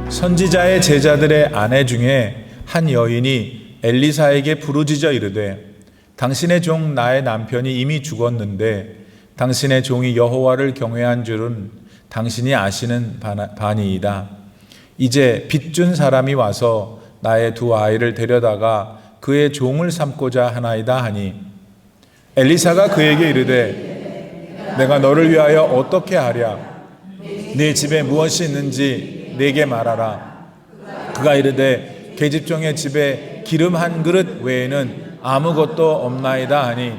선지자의 제자들의 아내 중에 한 여인이 엘리사에게 부르짖어 이르되 당신의 종 나의 남편이 이미 죽었는데 당신의 종이 여호와를 경외한 줄은 당신이 아시는 바니이다. 이제 빚준 사람이 와서 나의 두 아이를 데려다가 그의 종을 삼고자 하나이다 하니 엘리사가 그에게 이르되 내가 너를 위하여 어떻게 하랴? 네 집에 무엇이 있는지 내게 말하라. 그가 이르되 계집종의 집에 기름 한 그릇 외에는 아무것도 없나이다 하니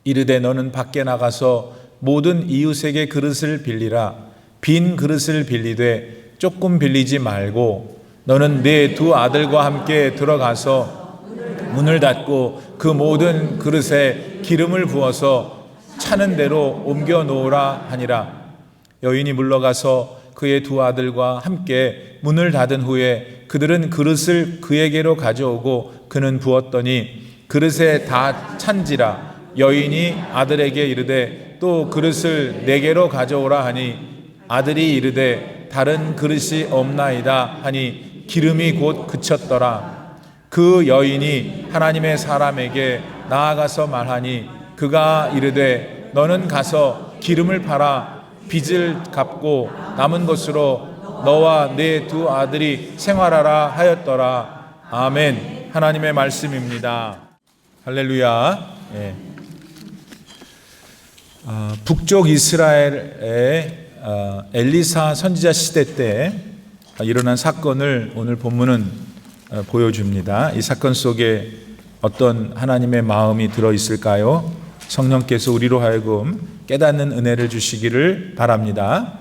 이르되 너는 밖에 나가서 모든 이웃에게 그릇을 빌리라. 빈 그릇을 빌리되 조금 빌리지 말고 너는 네 두 아들과 함께 들어가서 문을 닫고 그 모든 그릇에 기름을 부어서 차는 대로 옮겨 놓으라 하니라. 여인이 물러가서 그의 두 아들과 함께 문을 닫은 후에 그들은 그릇을 그에게로 가져오고 그는 부었더니 그릇에 다 찬지라. 여인이 아들에게 이르되 또 그릇을 내게로 가져오라 하니 아들이 이르되 다른 그릇이 없나이다 하니 기름이 곧 그쳤더라. 그 여인이 하나님의 사람에게 나아가서 말하니 그가 이르되 너는 가서 기름을 팔아 빚을 갚고 남은 것으로 너와 네 두 아들이 생활하라 하였더라. 아멘. 하나님의 말씀입니다. 할렐루야. 예. 북쪽 이스라엘의 엘리사 선지자 시대 때 일어난 사건을 오늘 본문은 보여줍니다. 이 사건 속에 어떤 하나님의 마음이 들어있을까요? 성령께서 우리로 하여금 깨닫는 은혜를 주시기를 바랍니다.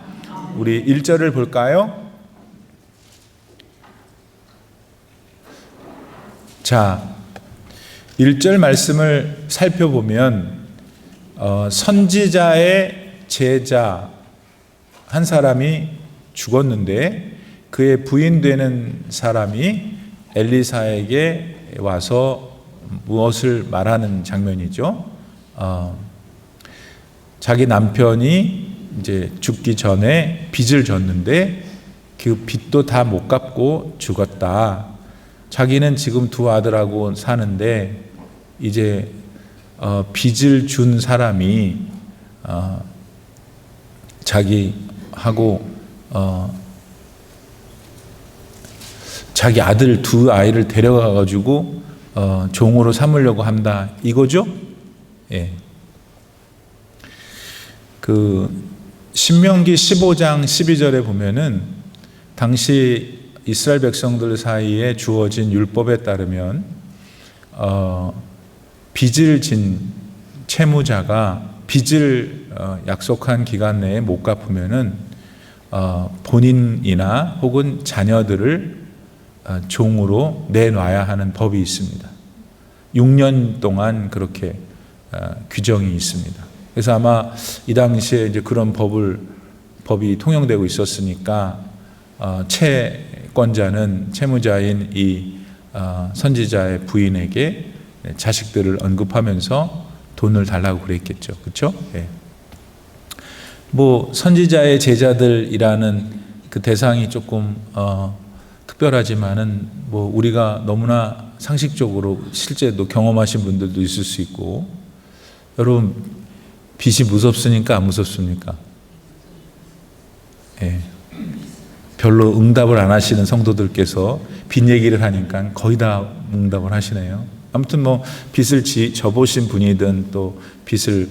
우리 1절을 볼까요? 자, 1절 말씀을 살펴보면 선지자의 제자 한 사람이 죽었는데 그의 부인 되는 사람이 엘리사에게 와서 무엇을 말하는 장면이죠? 자기 남편이 이제 죽기 전에 빚을 졌는데 그 빚도 다 못 갚고 죽었다. 자기는 지금 두 아들하고 사는데 이제 빚을 준 사람이 자기하고 자기 아들 두 아이를 데려가 가지고 종으로 삼으려고 한다 이거죠? 예. 그 신명기 15장 12절에 보면은 당시 이스라엘 백성들 사이에 주어진 율법에 따르면 빚을 진 채무자가 빚을 약속한 기간 내에 못 갚으면은 본인이나 혹은 자녀들을 종으로 내놔야 하는 법이 있습니다. 6년 동안 그렇게 규정이 있습니다. 그래서 아마 이 당시에 이제 그런 법이 통용되고 있었으니까 채권자는 채무자인 이 선지자의 부인에게 자식들을 언급하면서 돈을 달라고 그랬겠죠. 그렇죠? 예. 뭐 선지자의 제자들이라는 그 대상이 조금 특별하지만은 뭐 우리가 너무나 상식적으로 실제도 경험하신 분들도 있을 수 있고, 여러분 빚이 무섭습니까? 안 무섭습니까? 예. 별로 응답을 안 하시는 성도들께서 빚 얘기를 하니까 거의 다 응답을 하시네요. 아무튼 뭐 빚을 져보신 분이든 또 빚을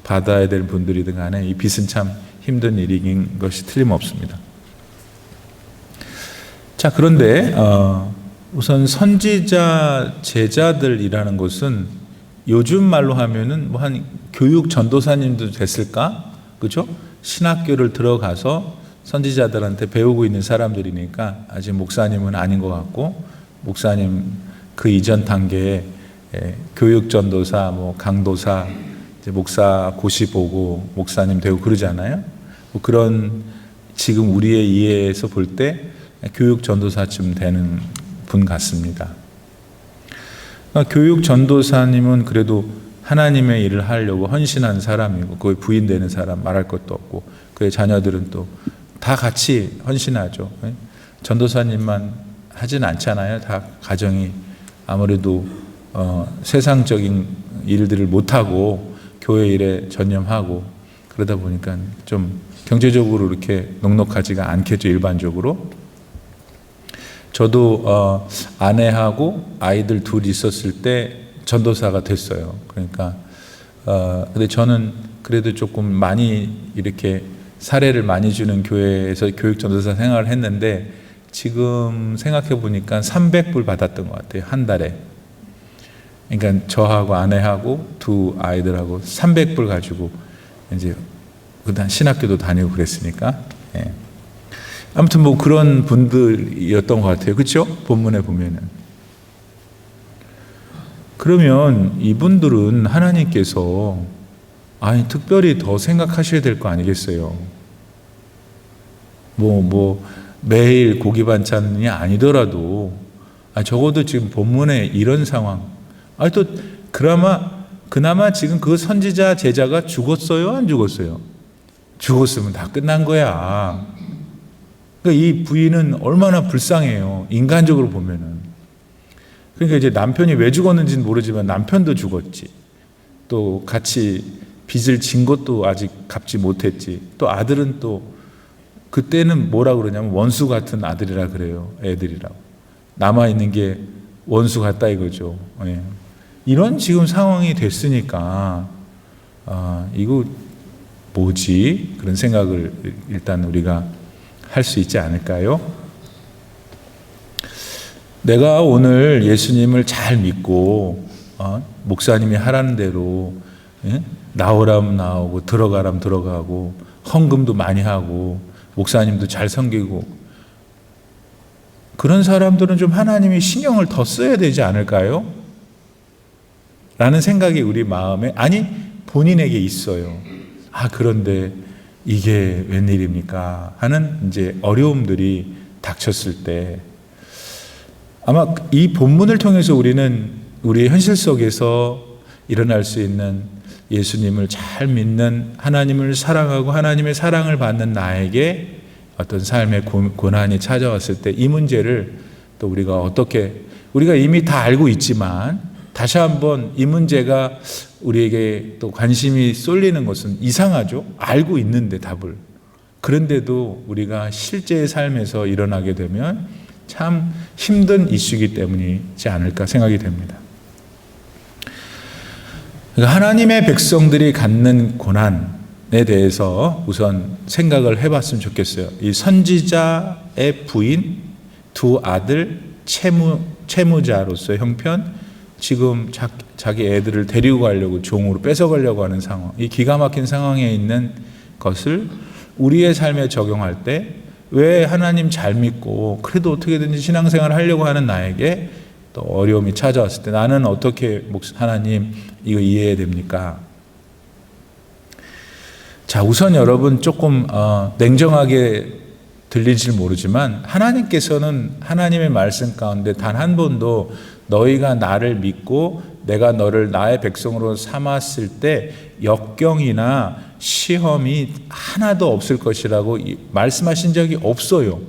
받아야 될 분들이든 간에 이 빚은 참 힘든 일인 것이 틀림없습니다. 자, 그런데 우선 선지자 제자들이라는 것은 요즘 말로 하면은 뭐 한 교육 전도사님도 됐을까? 그죠? 신학교를 들어가서 선지자들한테 배우고 있는 사람들이니까 아직 목사님은 아닌 것 같고, 목사님 그 이전 단계에 교육 전도사, 뭐 강도사, 이제 목사 고시 보고 목사님 되고 그러잖아요. 뭐 그런 지금 우리의 이해에서 볼 때 교육 전도사쯤 되는 분 같습니다. 교육 전도사님은 그래도 하나님의 일을 하려고 헌신한 사람이고, 그의 부인 되는 사람 말할 것도 없고, 그의 자녀들은 또 다 같이 헌신하죠. 전도사님만 하진 않잖아요. 다 가정이 아무래도 세상적인 일들을 못하고 교회 일에 전념하고 그러다 보니까 좀 경제적으로 이렇게 넉넉하지가 않겠죠, 일반적으로. 저도 아내하고 아이들 둘 있었을 때 전도사가 됐어요. 그러니까 근데 저는 그래도 조금 많이 이렇게 사례를 많이 주는 교회에서 교육 전도사 생활을 했는데 지금 생각해 보니까 300불 받았던 것 같아요, 한 달에. 그러니까 저하고 아내하고 두 아이들하고 300불 가지고 이제 그다음 신학교도 다니고 그랬으니까. 예. 아무튼 뭐 그런 분들이었던 것 같아요. 그렇죠? 본문에 보면은. 그러면 이분들은 하나님께서 특별히 더 생각하셔야 될 거 아니겠어요? 매일 고기 반찬이 아니더라도 적어도 지금 본문에 이런 상황. 또 그나마 지금 그 선지자 제자가 죽었어요? 안 죽었어요? 죽었으면 다 끝난 거야. 그러니까 이 부인은 얼마나 불쌍해요, 인간적으로 보면은. 그러니까 이제 남편이 왜 죽었는지는 모르지만 남편도 죽었지. 또 같이 빚을 진 것도 아직 갚지 못했지. 또 아들은 또 그때는 뭐라 그러냐면 원수 같은 아들이라 그래요. 애들이라고. 남아있는 게 원수 같다 이거죠. 예. 이런 지금 상황이 됐으니까 이거 뭐지? 그런 생각을 일단 우리가 할 수 있지 않을까요? 내가 오늘 예수님을 잘 믿고 목사님이 하라는 대로 나오라면 나오고 들어가라면 들어가고 헌금도 많이 하고 목사님도 잘 섬기고 그런 사람들은 좀 하나님이 신경을 더 써야 되지 않을까요? 라는 생각이 우리 마음에 본인에게 있어요. 그런데 이게 웬일입니까? 하는 이제 어려움들이 닥쳤을 때 아마 이 본문을 통해서 우리는 우리의 현실 속에서 일어날 수 있는 예수님을 잘 믿는, 하나님을 사랑하고 하나님의 사랑을 받는 나에게 어떤 삶의 고난이 찾아왔을 때 이 문제를 또 우리가 이미 다 알고 있지만 다시 한번 이 문제가 우리에게 또 관심이 쏠리는 것은 이상하죠. 알고 있는데 답을. 그런데도 우리가 실제의 삶에서 일어나게 되면 참 힘든 이슈이기 때문이지 않을까 생각이 됩니다. 그러니까 하나님의 백성들이 갖는 고난에 대해서 우선 생각을 해봤으면 좋겠어요. 이 선지자의 부인, 두 아들, 채무자로서의 형편, 지금 자기 애들을 데리고 가려고 종으로 뺏어가려고 하는 상황, 이 기가 막힌 상황에 있는 것을 우리의 삶에 적용할 때 왜 하나님 잘 믿고 그래도 어떻게든지 신앙생활을 하려고 하는 나에게 또 어려움이 찾아왔을 때 나는 어떻게 하나님 이거 이해해야 됩니까? 자, 우선 여러분 조금 냉정하게 들릴지 모르지만 하나님께서는 하나님의 말씀 가운데 단 한 번도 너희가 나를 믿고 내가 너를 나의 백성으로 삼았을 때 역경이나 시험이 하나도 없을 것이라고 말씀하신 적이 없어요.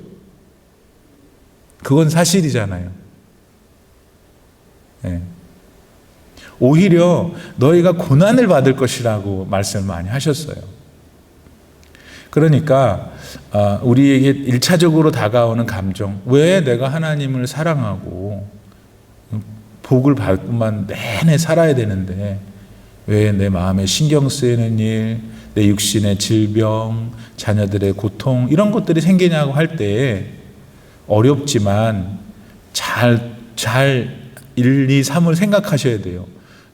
그건 사실이잖아요. 네. 오히려 너희가 고난을 받을 것이라고 말씀을 많이 하셨어요. 그러니까 우리에게 1차적으로 다가오는 감정, 왜 내가 하나님을 사랑하고 복을 받고만 내내 살아야 되는데 왜 내 마음에 신경 쓰이는 일, 내 육신의 질병, 자녀들의 고통 이런 것들이 생기냐고 할 때 어렵지만 잘 1, 2, 3을 생각하셔야 돼요.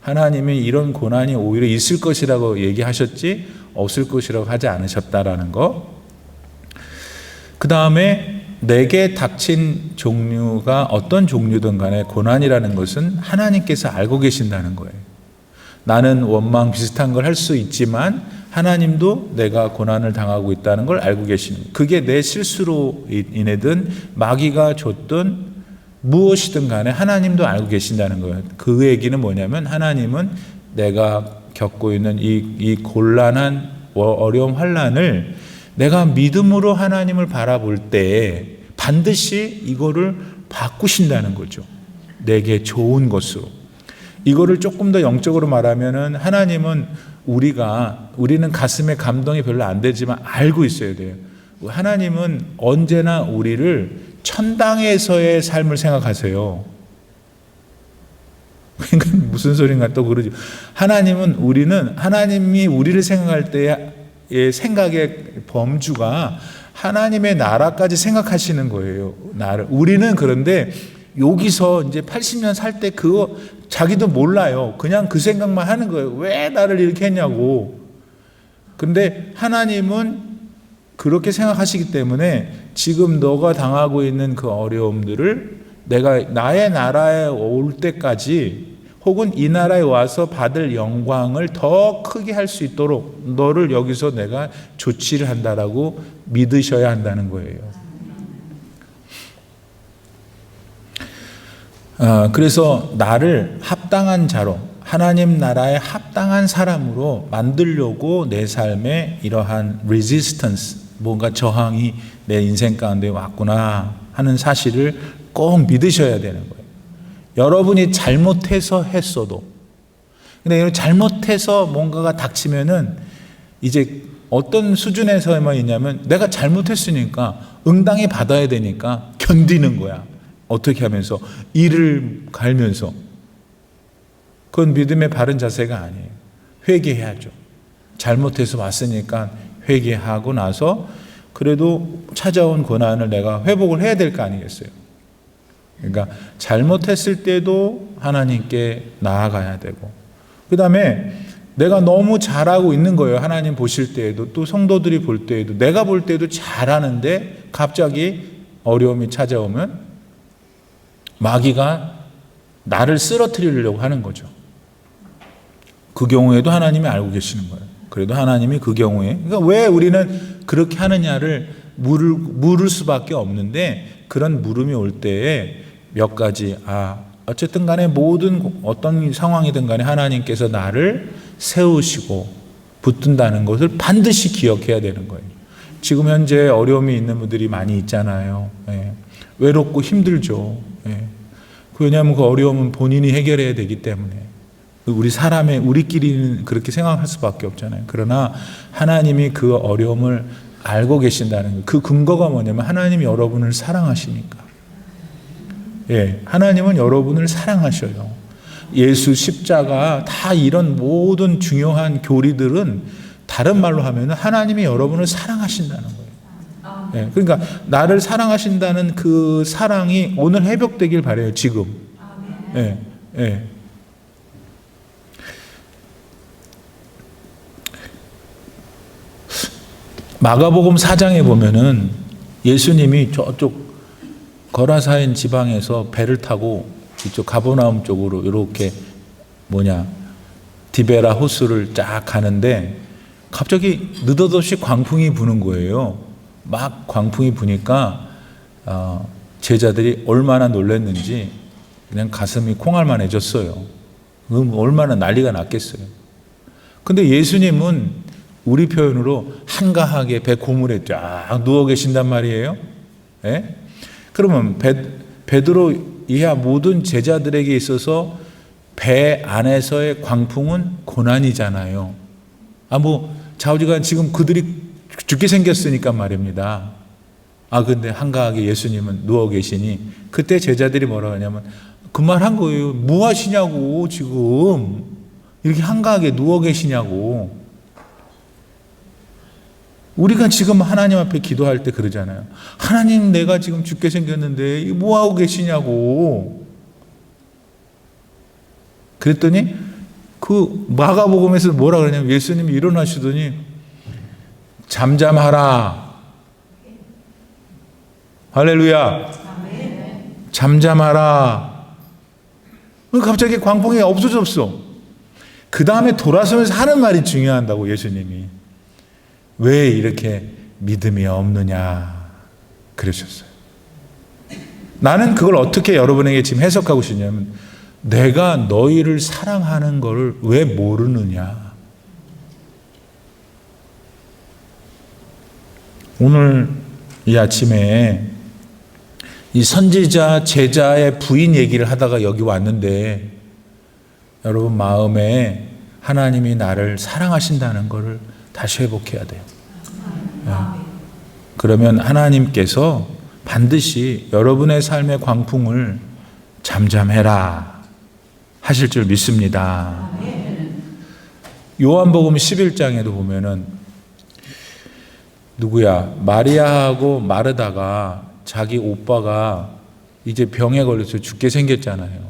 하나님이 이런 고난이 오히려 있을 것이라고 얘기하셨지 없을 것이라고 하지 않으셨다라는 거. 그 다음에 내게 닥친 종류가 어떤 종류든 간에 고난이라는 것은 하나님께서 알고 계신다는 거예요. 나는 원망 비슷한 걸 할 수 있지만 하나님도 내가 고난을 당하고 있다는 걸 알고 계십니다. 그게 내 실수로 인해든 마귀가 줬든 무엇이든 간에 하나님도 알고 계신다는 거예요. 그 얘기는 뭐냐면 하나님은 내가 겪고 있는 이 곤란한 어려움 환난을 내가 믿음으로 하나님을 바라볼 때 반드시 이거를 바꾸신다는 거죠. 내게 좋은 것으로. 이거를 조금 더 영적으로 말하면은 하나님은 우리는 가슴에 감동이 별로 안 되지만 알고 있어야 돼요. 하나님은 언제나 우리를 천당에서의 삶을 생각하세요. 그러니까 무슨 소린가 또 그러죠. 하나님이 우리를 생각할 때의 생각의 범주가 하나님의 나라까지 생각하시는 거예요. 우리는 그런데 여기서 이제 80년 살 때 그거 자기도 몰라요. 그냥 그 생각만 하는 거예요. 왜 나를 이렇게 했냐고. 근데 하나님은 그렇게 생각하시기 때문에 지금 너가 당하고 있는 그 어려움들을 내가 나의 나라에 올 때까지 혹은 이 나라에 와서 받을 영광을 더 크게 할 수 있도록 너를 여기서 내가 조치를 한다라고 믿으셔야 한다는 거예요. 그래서 나를 합당한 자로 하나님 나라에 합당한 사람으로 만들려고 내 삶에 이러한 resistance, 뭔가 저항이 내 인생 가운데 왔구나 하는 사실을 꼭 믿으셔야 되는 거예요. 여러분이 잘못해서 했어도, 근데 잘못해서 뭔가가 닥치면은 이제 어떤 수준에서만 있냐면 내가 잘못했으니까 응당히 받아야 되니까 견디는 거야. 어떻게 하면서? 이를 갈면서. 그건 믿음의 바른 자세가 아니에요. 회개해야죠. 잘못해서 왔으니까 회개하고 나서 그래도 찾아온 고난을 내가 회복을 해야 될 거 아니겠어요? 그러니까 잘못했을 때도 하나님께 나아가야 되고, 그 다음에 내가 너무 잘하고 있는 거예요. 하나님 보실 때에도, 또 성도들이 볼 때에도, 내가 볼 때도 잘하는데 갑자기 어려움이 찾아오면 마귀가 나를 쓰러뜨리려고 하는 거죠. 그 경우에도 하나님이 알고 계시는 거예요. 그래도 하나님이 그 경우에, 그러니까 왜 우리는 그렇게 하느냐를 물을 수밖에 없는데, 그런 물음이 올 때에 몇 가지, 어쨌든 간에 모든 어떤 상황이든 간에 하나님께서 나를 세우시고 붙든다는 것을 반드시 기억해야 되는 거예요. 지금 현재 어려움이 있는 분들이 많이 있잖아요. 외롭고 힘들죠. 왜냐하면 그 어려움은 본인이 해결해야 되기 때문에. 우리끼리는 그렇게 생각할 수밖에 없잖아요. 그러나 하나님이 그 어려움을 알고 계신다는 거. 그 근거가 뭐냐면 하나님이 여러분을 사랑하시니까. 하나님은 여러분을 사랑하셔요. 예수 십자가 다 이런 모든 중요한 교리들은 다른 말로 하면 하나님이 여러분을 사랑하신다는 거예요. 그러니까 나를 사랑하신다는 그 사랑이 오늘 회복되길 바라요. 지금. 마가복음 4장에 보면은 예수님이 저쪽 거라사인 지방에서 배를 타고 이쪽 가버나움 쪽으로 이렇게 디베라 호수를 쫙 가는데 갑자기 느닷없이 광풍이 부는 거예요. 막 광풍이 부니까 제자들이 얼마나 놀랐는지 그냥 가슴이 콩알만해졌어요. 얼마나 난리가 났겠어요. 근데 예수님은 우리 표현으로 한가하게 배 고물에 쫙 누워 계신단 말이에요. 그러면 베드로 이하 모든 제자들에게 있어서 배 안에서의 광풍은 고난이잖아요. 좌우지간 지금 그들이 죽게 생겼으니까 말입니다. 근데 한가하게 예수님은 누워 계시니 그때 제자들이 뭐라고 하냐면 그 말 한 거예요. 뭐 하시냐고 지금 이렇게 한가하게 누워 계시냐고. 우리가 지금 하나님 앞에 기도할 때 그러잖아요. 하나님, 내가 지금 죽게 생겼는데 뭐 하고 계시냐고. 그랬더니 그 마가복음에서 뭐라 그러냐면 예수님이 일어나시더니 잠잠하라. 할렐루야. 잠잠하라. 갑자기 광풍이 없어졌어. 그 다음에 돌아서면서 하는 말이 중요하다고 예수님이. 왜 이렇게 믿음이 없느냐 그러셨어요. 나는 그걸 어떻게 여러분에게 지금 해석하고 싶냐면 내가 너희를 사랑하는 걸 왜 모르느냐. 오늘 이 아침에 이 선지자 제자의 부인 얘기를 하다가 여기 왔는데 여러분 마음에 하나님이 나를 사랑하신다는 것을 다시 회복해야 돼요. 그러면 하나님께서 반드시 여러분의 삶의 광풍을 잠잠해라 하실 줄 믿습니다. 요한복음 11장에도 보면은 누구야? 마리아하고 마르다가 자기 오빠가 이제 병에 걸려서 죽게 생겼잖아요.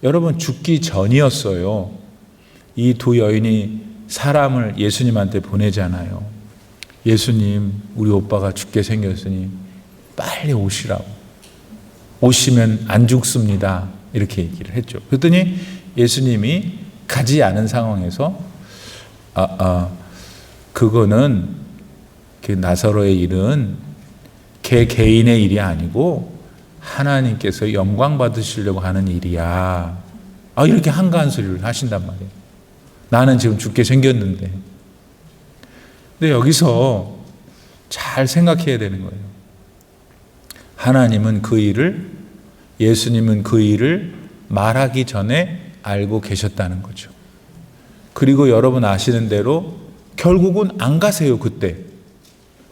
여러분 죽기 전이었어요. 이 두 여인이 사람을 예수님한테 보내잖아요. 예수님, 우리 오빠가 죽게 생겼으니 빨리 오시라고. 오시면 안 죽습니다. 이렇게 얘기를 했죠. 그랬더니 예수님이 가지 않은 상황에서 그거는 그 나사로의 일은 걔 개인의 일이 아니고 하나님께서 영광 받으시려고 하는 일이야. 이렇게 한가한 소리를 하신단 말이에요. 나는 지금 죽게 생겼는데. 근데 여기서 잘 생각해야 되는 거예요. 하나님은 그 일을, 예수님은 그 일을 말하기 전에 알고 계셨다는 거죠. 그리고 여러분 아시는 대로 결국은 안 가세요, 그때.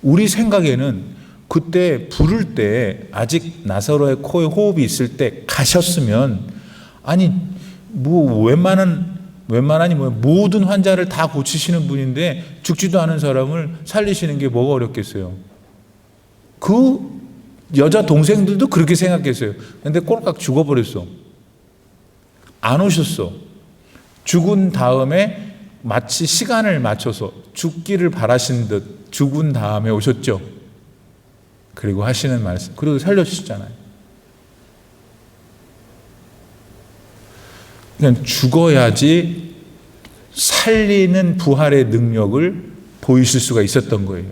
우리 생각에는 그때 부를 때 아직 나사로의 코에 호흡이 있을 때 가셨으면, 아니 뭐 웬만하니 모든 환자를 다 고치시는 분인데 죽지도 않은 사람을 살리시는 게 뭐가 어렵겠어요. 그 여자 동생들도 그렇게 생각했어요. 근데 꼴깍 죽어버렸어. 안 오셨어. 죽은 다음에 마치 시간을 맞춰서 죽기를 바라신 듯 죽은 다음에 오셨죠. 그리고 하시는 말씀, 그리고 살려주셨잖아요. 그냥 죽어야지 살리는 부활의 능력을 보이실 수가 있었던 거예요.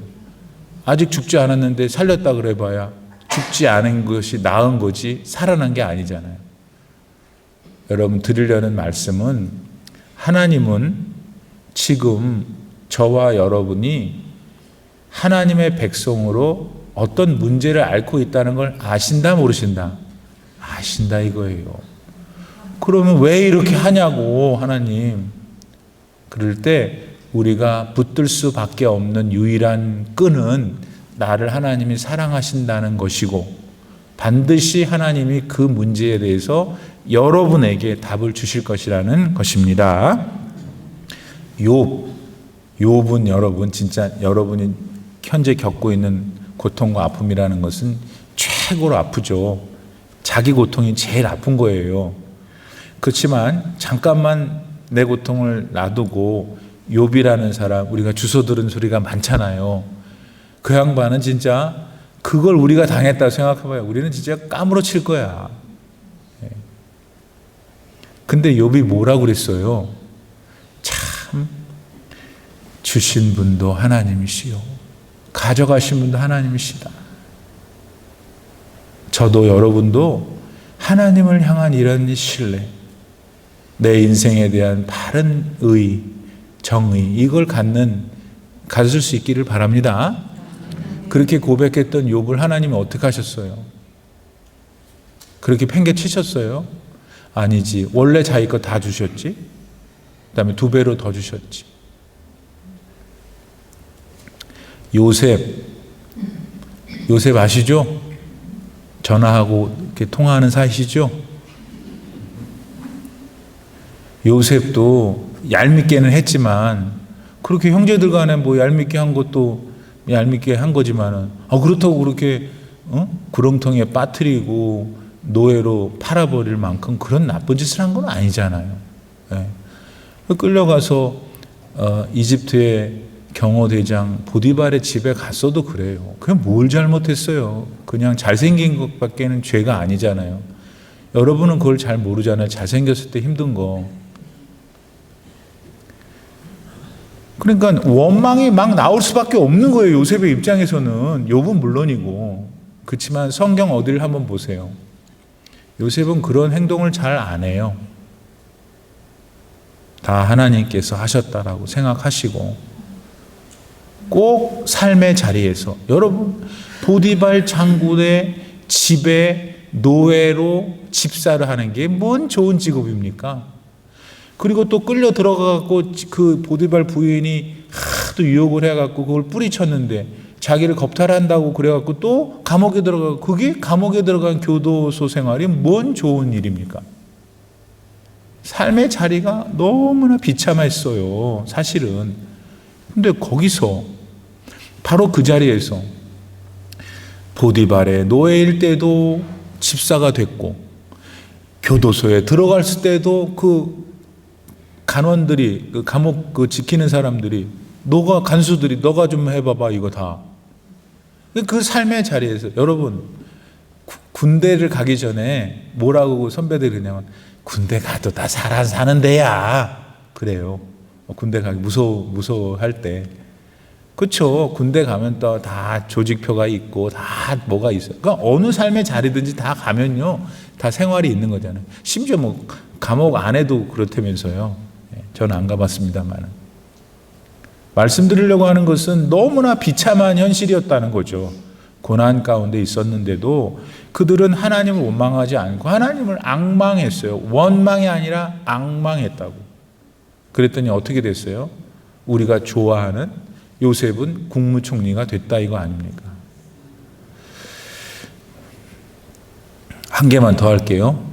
아직 죽지 않았는데 살렸다 그래봐야 죽지 않은 것이 나은 거지 살아난 게 아니잖아요. 여러분 드리려는 말씀은, 하나님은 지금 저와 여러분이 하나님의 백성으로 어떤 문제를 앓고 있다는 걸 아신다 모르신다? 아신다 이거예요. 그러면 왜 이렇게 하냐고 하나님. 그럴 때 우리가 붙들 수밖에 없는 유일한 끈은 나를 하나님이 사랑하신다는 것이고, 반드시 하나님이 그 문제에 대해서 여러분에게 답을 주실 것이라는 것입니다. 욥은 여러분 진짜 여러분이 현재 겪고 있는 고통과 아픔이라는 것은 최고로 아프죠. 자기 고통이 제일 아픈 거예요. 그렇지만 잠깐만 내 고통을 놔두고 욥이라는 사람, 우리가 주워 들은 소리가 많잖아요. 그 양반은 진짜 그걸 우리가 당했다고 생각해봐요. 우리는 진짜 까무러칠 거야. 근데 욥이 뭐라고 그랬어요? 참 주신 분도 하나님이시요 가져가신 분도 하나님이시다. 저도 여러분도 하나님을 향한 이런 신뢰, 내 인생에 대한 바른 의, 정의, 이걸 가질 수 있기를 바랍니다. 그렇게 고백했던 욥을 하나님이 어떻게 하셨어요? 그렇게 팽개치셨어요? 아니지. 원래 자기 거 다 주셨지. 그 다음에 2배로 더 주셨지. 요셉 아시죠? 전화하고 이렇게 통화하는 사이시죠? 요셉도 얄밉게는 했지만, 그렇게 형제들 간에 뭐 얄밉게 한 것도 얄밉게 한 거지만은, 그렇다고 그렇게 구렁텅이에 빠뜨리고 노예로 팔아버릴 만큼 그런 나쁜 짓을 한 건 아니잖아요. 네. 끌려가서 이집트의 경호대장 보디발의 집에 갔어도 그래요. 그냥 뭘 잘못했어요? 그냥 잘생긴 것밖에는 죄가 아니잖아요. 여러분은 그걸 잘 모르잖아요. 잘생겼을 때 힘든 거. 그러니까 원망이 막 나올 수밖에 없는 거예요. 요셉의 입장에서는. 욥은 물론이고. 그렇지만 성경 어디를 한번 보세요. 요셉은 그런 행동을 잘 안 해요. 다 하나님께서 하셨다라고 생각하시고, 꼭 삶의 자리에서, 여러분 보디발 장군의 집에 노예로 집사를 하는 게 뭔 좋은 직업입니까? 그리고 또 끌려 들어가고 그 보디발 부인이 하도 유혹을 해갖고 그걸 뿌리쳤는데 자기를 겁탈한다고 그래갖고 또 감옥에 들어가고, 그게 감옥에 들어간 교도소 생활이 뭔 좋은 일입니까? 삶의 자리가 너무나 비참했어요, 사실은. 근데 거기서 바로 그 자리에서 보디발의 노예일 때도 집사가 됐고, 교도소에 들어갔을 때도 그 간원들이, 그 감옥 그 지키는 사람들이, 너가 간수들이 너가 좀 해봐봐 이거 다. 그 삶의 자리에서 여러분, 군대를 가기 전에 뭐라고 선배들이 그러냐면, 군대 가도 다 사는 데야 그래요. 군대 가기 무서워할 때. 그렇죠. 군대 가면 또 다 조직표가 있고 다 뭐가 있어요. 그러니까 어느 삶의 자리든지 다 가면요, 다 생활이 있는 거잖아요. 심지어 뭐 감옥 안에도 그렇다면서요. 저는 안 가봤습니다만, 말씀드리려고 하는 것은 너무나 비참한 현실이었다는 거죠. 고난 가운데 있었는데도 그들은 하나님을 원망하지 않고 하나님을 앙망했어요. 원망이 아니라 앙망했다고. 그랬더니 어떻게 됐어요? 우리가 좋아하는 요셉은 국무총리가 됐다 이거 아닙니까? 한 개만 더 할게요.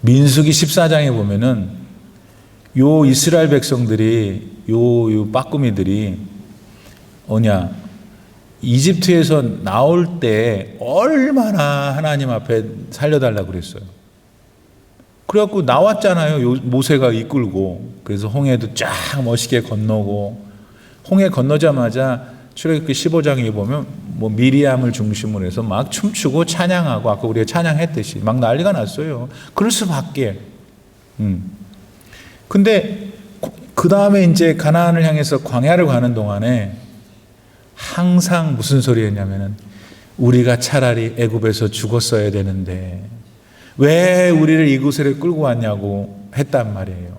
민수기 14장에 보면은 요 이스라엘 백성들이, 요 빠꾸미들이 이집트에서 나올 때 얼마나 하나님 앞에 살려달라고 그랬어요. 그래갖고 나왔잖아요, 모세가 이끌고. 그래서 홍해도 쫙 멋있게 건너고, 홍해 건너자마자 출애굽기 15장에 보면 뭐 미리암을 중심으로 해서 막 춤추고 찬양하고, 아까 우리가 찬양했듯이 막 난리가 났어요. 그럴 수밖에. 근데 그 다음에 이제 가나안을 향해서 광야를 가는 동안에 항상 무슨 소리 했냐면은, 우리가 차라리 애굽에서 죽었어야 되는데 왜 우리를 이곳에 끌고 왔냐고 했단 말이에요.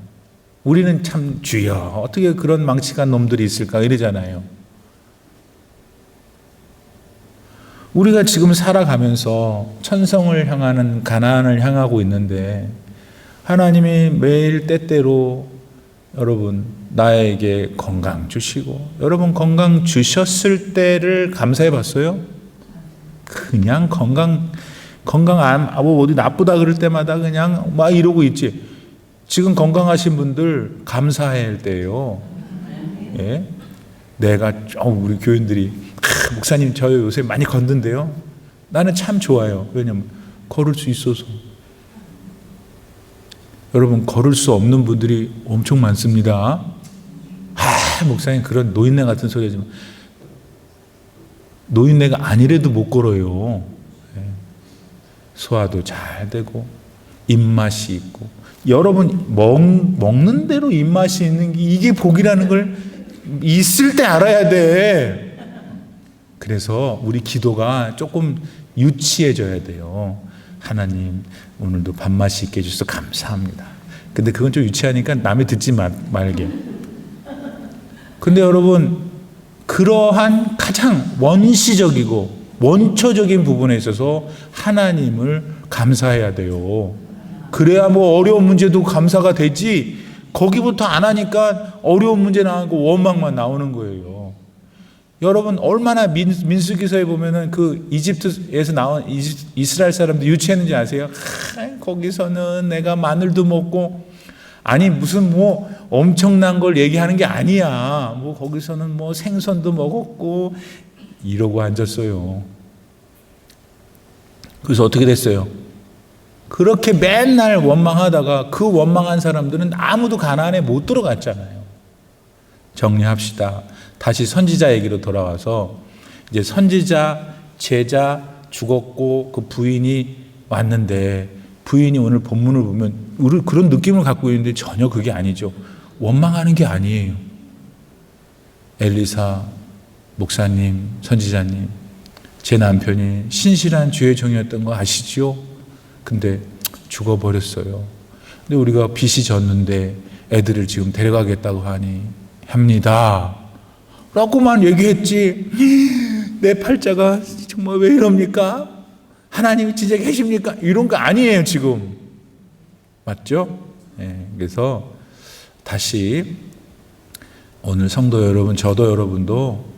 우리는 참 주여 어떻게 그런 망치간 놈들이 있을까 이러잖아요. 우리가 지금 살아가면서 천성을 향하는 가나안을 향하고 있는데 하나님이 매일 때때로 여러분 나에게 건강 주시고, 여러분 건강 주셨을 때를 감사해 봤어요? 그냥 건강 어디 나쁘다 그럴 때마다 그냥 막 이러고 있지. 지금 건강하신 분들 감사해야 할 때예요. 예? 내가 우리 교인들이 목사님 저 요새 많이 걷는데요, 나는 참 좋아요. 왜냐면 걸을 수 있어서. 여러분 걸을 수 없는 분들이 엄청 많습니다. 목사님 그런 노인네 같은 소리 하지 마. 노인네가 아니래도 못 걸어요. 소화도 잘 되고 입맛이 있고, 여러분 먹는 대로 입맛이 있는 게 이게 복이라는 걸 있을 때 알아야 돼. 그래서 우리 기도가 조금 유치해져야 돼요. 하나님 오늘도 밥맛이 있게 해주셔서 감사합니다. 근데 그건 좀 유치하니까 남이 듣지 말게. 근데 여러분 그러한 가장 원시적이고 원초적인 부분에 있어서 하나님을 감사해야 돼요. 그래야 뭐 어려운 문제도 감사가 되지, 거기부터 안 하니까 어려운 문제 나오고 원망만 나오는 거예요. 여러분 얼마나 민수기서에 보면은 그 이집트에서 나온 이스라엘 사람들 유치했는지 아세요? 거기서는 내가 마늘도 먹고, 아니 무슨 뭐 엄청난 걸 얘기하는 게 아니야. 뭐 거기서는 뭐 생선도 먹었고 이러고 앉았어요. 그래서 어떻게 됐어요? 그렇게 맨날 원망하다가 그 원망한 사람들은 아무도 가나안에 못 들어갔잖아요. 정리합시다. 다시 선지자 얘기로 돌아와서, 이제 선지자 제자 죽었고 그 부인이 왔는데, 부인이 오늘 본문을 보면 우리 그런 느낌을 갖고 있는데 전혀 그게 아니죠. 원망하는 게 아니에요. 엘리사 목사님, 선지자님, 제 남편이 신실한 주의 종이었던 거 아시죠? 근데 죽어버렸어요. 근데 우리가 빚이 졌는데 애들을 지금 데려가겠다고 합니다 라고만 얘기했지, 내 팔자가 정말 왜 이럽니까? 하나님이 진짜 계십니까? 이런 거 아니에요, 지금. 맞죠? 네, 그래서 다시 오늘 성도 여러분, 저도 여러분도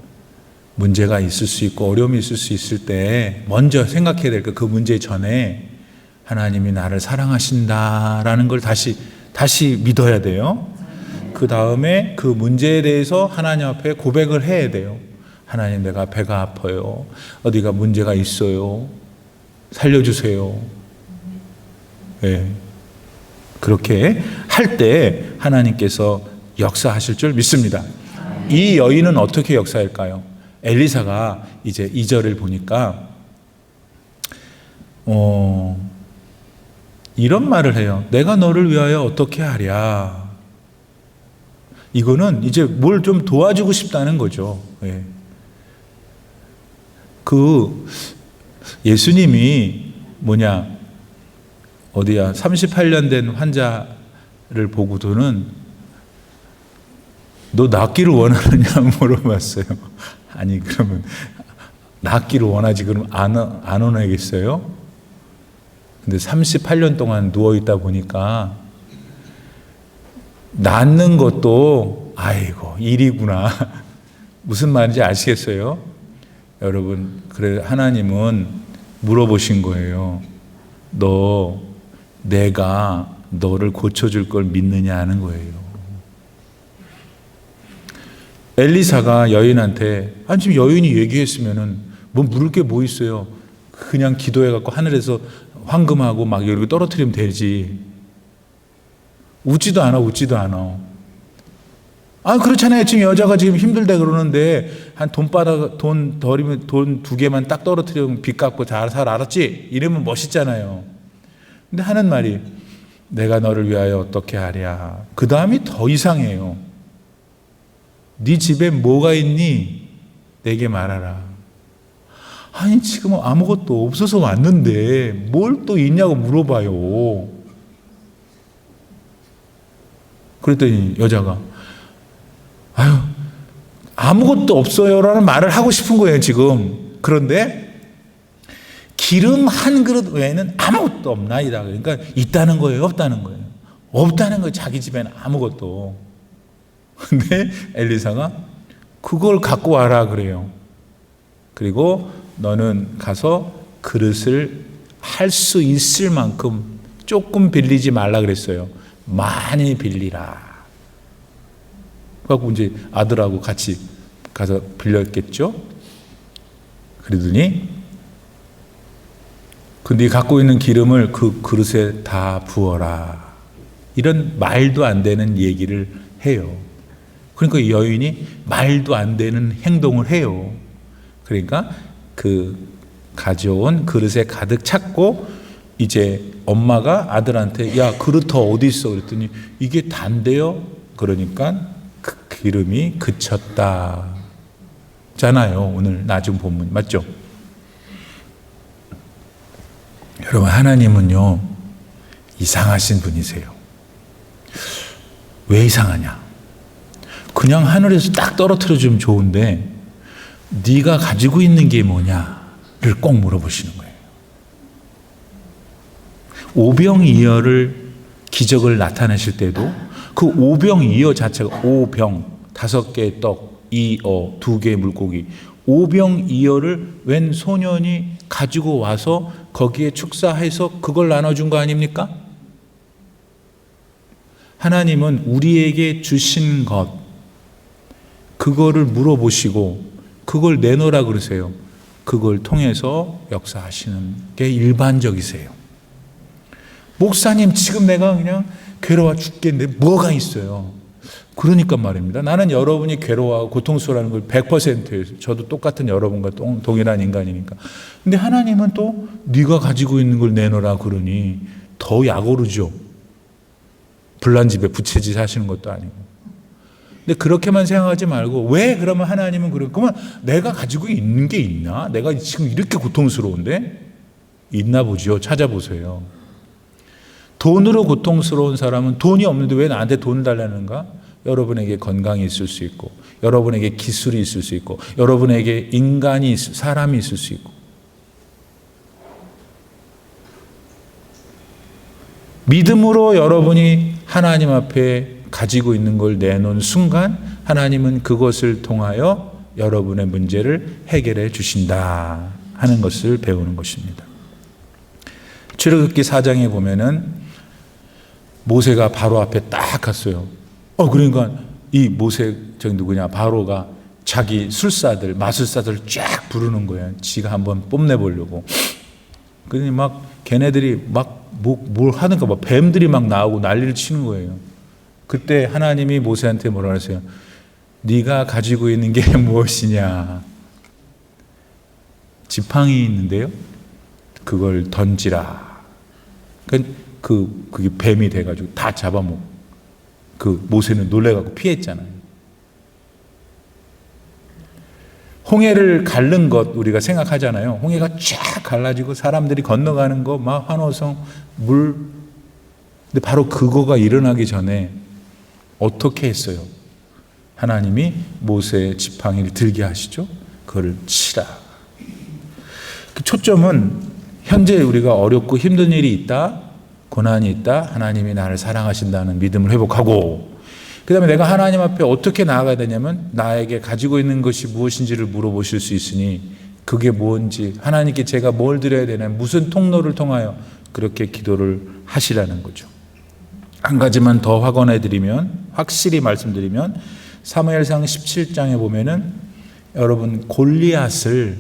문제가 있을 수 있고 어려움이 있을 수 있을 때 먼저 생각해야 될 그 문제 전에 하나님이 나를 사랑하신다라는 걸 다시 믿어야 돼요. 그 다음에 그 문제에 대해서 하나님 앞에 고백을 해야 돼요. 하나님, 내가 배가 아파요. 어디가 문제가 있어요. 살려주세요. 네. 그렇게 할 때 하나님께서 역사하실 줄 믿습니다. 이 여인은 어떻게 역사할까요? 엘리사가 이제 2절을 보니까 이런 말을 해요. 내가 너를 위하여 어떻게 하랴. 이거는 이제 뭘 좀 도와주고 싶다는 거죠. 예. 예수님이 어디야 38년 된 환자를 보고도는 너 낫기를 원하느냐 물어봤어요. 아니 그러면 낫기를 원하지 그럼 안 원하겠어요? 근데 38년 동안 누워있다 보니까 낫는 것도 아이고 일이구나. 무슨 말인지 아시겠어요? 여러분, 그래 하나님은 물어보신 거예요. 내가 너를 고쳐줄 걸 믿느냐 하는 거예요. 엘리사가 여인한테, 지금 여인이 얘기했으면은 뭐 물을 게 뭐 있어요? 그냥 기도해갖고 하늘에서 황금하고 막 이렇게 떨어뜨리면 되지. 웃지도 않아. 그렇잖아요. 지금 여자가 지금 힘들다 그러는데 한 돈 2개만 딱 떨어뜨리면 빚 갚고 잘 알았지? 이러면 멋있잖아요. 근데 하는 말이 내가 너를 위하여 어떻게 하랴. 그 다음이 더 이상해요. 네 집에 뭐가 있니? 내게 말하라. 지금 아무것도 없어서 왔는데 뭘 또 있냐고 물어봐요. 그랬더니 여자가 아무것도 없어요라는 말을 하고 싶은 거예요, 지금. 그런데 기름 한 그릇 외에는 아무것도 없나이다. 그러니까 있다는 거예요, 없다는 거예요? 없다는 거예요, 자기 집에는 아무것도. 근데 엘리사가 그걸 갖고 와라 그래요. 그리고 너는 가서 그릇을 할 수 있을 만큼 조금 빌리지 말라 그랬어요. 많이 빌리라. 그래서 이제 아들하고 같이 가서 빌렸겠죠. 그러더니 네 갖고 있는 기름을 그 그릇에 다 부어라. 이런 말도 안 되는 얘기를 해요. 그러니까 이 여인이 말도 안 되는 행동을 해요. 그러니까 그 가져온 그릇에 가득 찼고 이제 엄마가 아들한테 야 그릇 더 어디 있어 그랬더니 이게 단데요. 그러니까 그 기름이 그쳤다 잖아요. 오늘 나중 본문 맞죠? 여러분, 하나님은요 이상하신 분이세요. 왜 이상하냐? 그냥 하늘에서 딱 떨어뜨려 주면 좋은데 네가 가지고 있는 게 뭐냐를 꼭 물어보시는 거예요. 오병이어를 기적을 나타내실 때도 그 오병이어 자체가 오병 5개의 떡, 이어 2개의 물고기, 오병이어를 웬 소년이 가지고 와서 거기에 축사해서 그걸 나눠준 거 아닙니까? 하나님은 우리에게 주신 것 그거를 물어보시고 그걸 내놓으라 그러세요. 그걸 통해서 역사하시는 게 일반적이세요. 목사님 지금 내가 그냥 괴로워 죽겠는데 뭐가 있어요? 그러니까 말입니다. 나는 여러분이 괴로워하고 고통스러워하는 걸 100%예요. 저도 똑같은 여러분과 동일한 인간이니까. 근데 하나님은 또 네가 가지고 있는 걸 내놓으라 그러니 더 약오르죠. 불난 집에 부채질 하시는 것도 아니고. 근데 그렇게만 생각하지 말고 왜 그러면 하나님은 그러면 내가 가지고 있는 게 있나? 내가 지금 이렇게 고통스러운데? 있나 보죠. 찾아보세요. 돈으로 고통스러운 사람은 돈이 없는데 왜 나한테 돈을 달라는가? 여러분에게 건강이 있을 수 있고 여러분에게 기술이 있을 수 있고 여러분에게 사람이 있을 수 있고 믿음으로 여러분이 하나님 앞에 가지고 있는 걸 내놓은 순간 하나님은 그것을 통하여 여러분의 문제를 해결해 주신다 하는 것을 배우는 것입니다. 출애굽기 4장에 보면은 모세가 바로 앞에 딱 갔어요. 그러니까 이 모세 저기 누구냐 바로가 자기 술사들 마술사들 쫙 부르는 거예요. 지가 한번 뽐내보려고. 그러니 막 걔네들이 막 뭘 하는가 막 뱀들이 막 나오고 난리를 치는 거예요. 그때 하나님이 모세한테 뭐라 하세요? 네가 가지고 있는 게 무엇이냐? 지팡이 있는데요. 그걸 던지라. 그게 뱀이 돼가지고 다 잡아먹고 그 모세는 놀래갖고 피했잖아요. 홍해를 갈른 것 우리가 생각하잖아요. 홍해가 쫙 갈라지고 사람들이 건너가는 거 막 환호성 물. 근데 바로 그거가 일어나기 전에 어떻게 했어요? 하나님이 모세의 지팡이를 들게 하시죠. 그걸 치라. 그 초점은 현재 우리가 어렵고 힘든 일이 있다, 고난이 있다, 하나님이 나를 사랑하신다는 믿음을 회복하고, 그 다음에 내가 하나님 앞에 어떻게 나아가야 되냐면 나에게 가지고 있는 것이 무엇인지를 물어보실 수 있으니 그게 뭔지, 하나님께 제가 뭘 드려야 되나, 무슨 통로를 통하여 그렇게 기도를 하시라는 거죠. 한 가지만 더 확실히 말씀드리면 사무엘상 17장에 보면은 여러분 골리앗을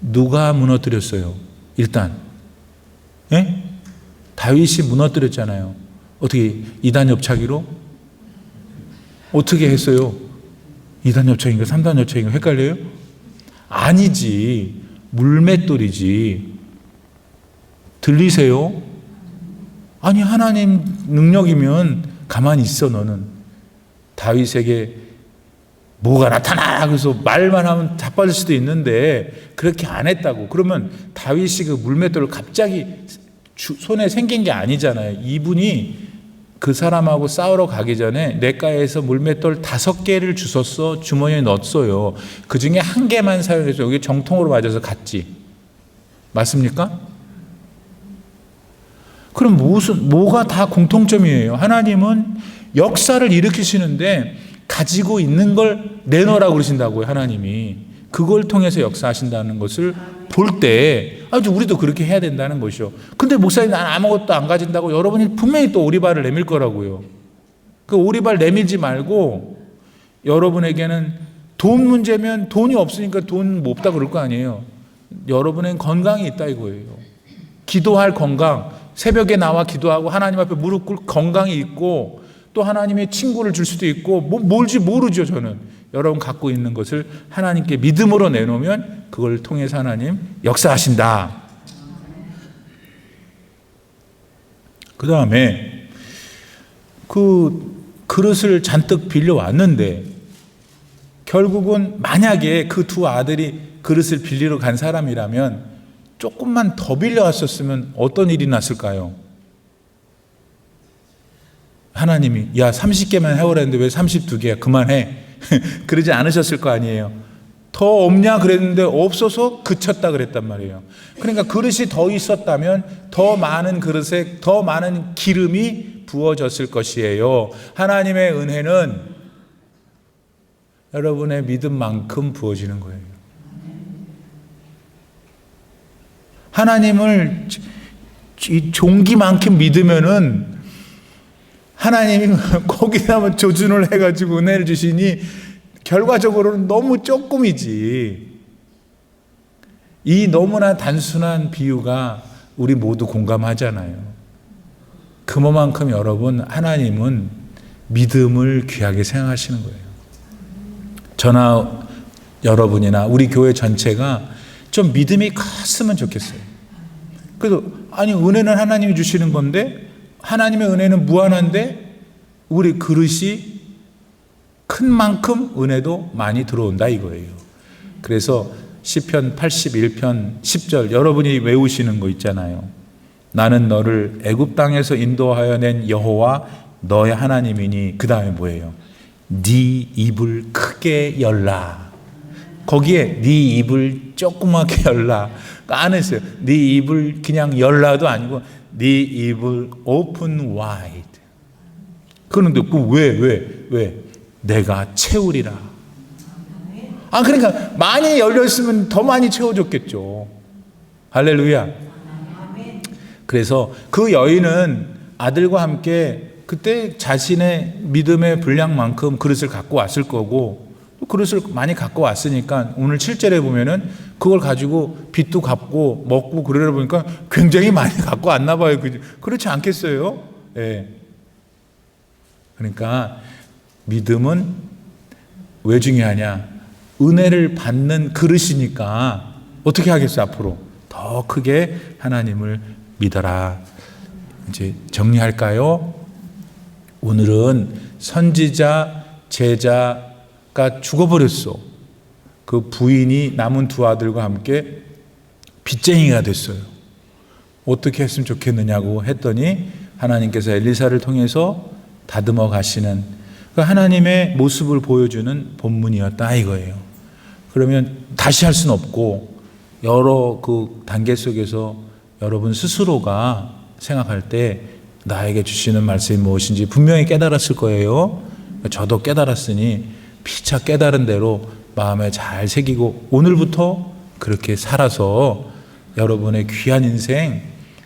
누가 무너뜨렸어요? 일단 다윗이 무너뜨렸잖아요. 어떻게 2단 옆차기로? 어떻게 했어요? 2단 옆차기인가 3단 옆차기인가 헷갈려요? 아니지, 물맷돌이지. 들리세요? 아니 하나님 능력이면 가만히 있어. 너는 다윗에게 뭐가 나타나 그래서 말만 하면 자빠질 수도 있는데 그렇게 안 했다고. 그러면 다윗이 그 물맷돌을 갑자기 손에 생긴 게 아니잖아요. 이분이 그 사람하고 싸우러 가기 전에 냇가에서 물맷돌 5개를 주웠어. 주머니에 넣었어요. 그 중에 1개만 사용해서 여기 정통으로 맞아서 갔지. 맞습니까? 그럼 뭐가 다 공통점이에요? 하나님은 역사를 일으키시는데 가지고 있는 걸 내놓으라고 그러신다고요. 하나님이 그걸 통해서 역사하신다는 것을 볼 때 우리도 그렇게 해야 된다는 것이죠. 근데 목사님 난 아무것도 안 가진다고, 여러분이 분명히 또 오리발을 내밀 거라고요. 그 오리발 내밀지 말고, 여러분에게는 돈 문제면 돈이 없으니까 돈 없다 그럴 거 아니에요. 여러분은 건강이 있다 이거예요. 기도할 건강, 새벽에 나와 기도하고 하나님 앞에 무릎 꿇을 건강이 있고, 또 하나님의 친구를 줄 수도 있고, 뭘지 모르죠. 저는 여러분 갖고 있는 것을 하나님께 믿음으로 내놓으면 그걸 통해서 하나님 역사하신다. 그 다음에 그 그릇을 잔뜩 빌려왔는데 결국은 만약에 그 두 아들이 그릇을 빌리러 간 사람이라면 조금만 더 빌려왔었으면 어떤 일이 났을까요? 하나님이 30개만 해오라는데 왜 32개야? 그만해. 그러지 않으셨을 거 아니에요. 더 없냐 그랬는데 없어서 그쳤다 그랬단 말이에요. 그러니까 그릇이 더 있었다면 더 많은 그릇에 더 많은 기름이 부어졌을 것이에요. 하나님의 은혜는 여러분의 믿음만큼 부어지는 거예요. 하나님을 이 종기만큼 믿으면은 하나님이 거기다만 조준을 해가지고 은혜를 주시니 결과적으로는 너무 조금이지. 이 너무나 단순한 비유가 우리 모두 공감하잖아요. 그만큼 여러분 하나님은 믿음을 귀하게 생각하시는 거예요. 저나 여러분이나 우리 교회 전체가 좀 믿음이 컸으면 좋겠어요. 그래서 은혜는 하나님이 주시는 건데, 하나님의 은혜는 무한한데 우리 그릇이 큰 만큼 은혜도 많이 들어온다 이거예요. 그래서 시편 81편 10절 여러분이 외우시는 거 있잖아요. 나는 너를 애굽 땅에서 인도하여 낸 여호와 너의 하나님이니, 그 다음에 뭐예요? 네 입을 크게 열라. 거기에 네 입을 조그맣게 열라 안 했어요. 네 입을 그냥 열라도 아니고 네 입을 open wide. 그런데 왜? 내가 채우리라. 그러니까 많이 열렸으면 더 많이 채워줬겠죠. 할렐루야. 그래서 그 여인은 아들과 함께 그때 자신의 믿음의 분량만큼 그릇을 갖고 왔을 거고, 또 그릇을 많이 갖고 왔으니까 오늘 7절에 보면은 그걸 가지고 빚도 갚고 먹고 그러다 보니까 굉장히 많이 갖고 왔나 봐요. 그렇지 않겠어요? 예. 그러니까 믿음은 왜 중요하냐? 은혜를 받는 그릇이니까 어떻게 하겠어요? 앞으로 더 크게 하나님을 믿어라. 이제 정리할까요? 오늘은 선지자 제자가 죽어버렸어. 그 부인이 남은 두 아들과 함께 빚쟁이가 됐어요. 어떻게 했으면 좋겠느냐고 했더니 하나님께서 엘리사를 통해서 다듬어 가시는 그 하나님의 모습을 보여주는 본문이었다 이거예요. 그러면 다시 할 수는 없고 여러 그 단계 속에서 여러분 스스로가 생각할 때 나에게 주시는 말씀이 무엇인지 분명히 깨달았을 거예요. 저도 깨달았으니 피차 깨달은 대로 마음에 잘 새기고 오늘부터 그렇게 살아서 여러분의 귀한 인생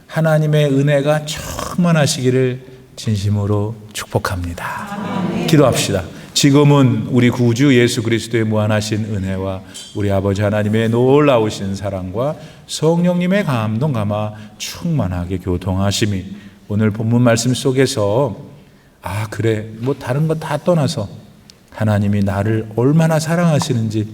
하나님의 은혜가 충만하시기를 진심으로 축복합니다. 기도합시다. 지금은 우리 구주 예수 그리스도의 무한하신 은혜와 우리 아버지 하나님의 놀라우신 사랑과 성령님의 감동 감화 충만하게 교통하심이 오늘 본문 말씀 속에서 그래 다른 거 다 떠나서 하나님이 나를 얼마나 사랑하시는지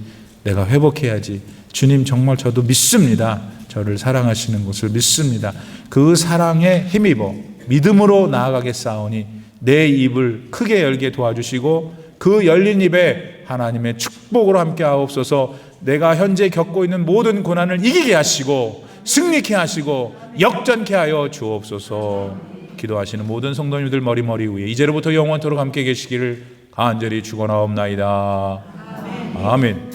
내가 회복해야지. 주님 정말 저도 믿습니다. 저를 사랑하시는 것을 믿습니다. 그 사랑에 힘입어 믿음으로 나아가겠사오니 내 입을 크게 열게 도와주시고 그 열린 입에 하나님의 축복으로 함께 하옵소서. 내가 현재 겪고 있는 모든 고난을 이기게 하시고 승리케 하시고 역전케 하여 주옵소서. 기도하시는 모든 성도님들 머리 위에 이제로부터 영원토록 함께 계시기를 간절히 축원하옵나이다. 아멘.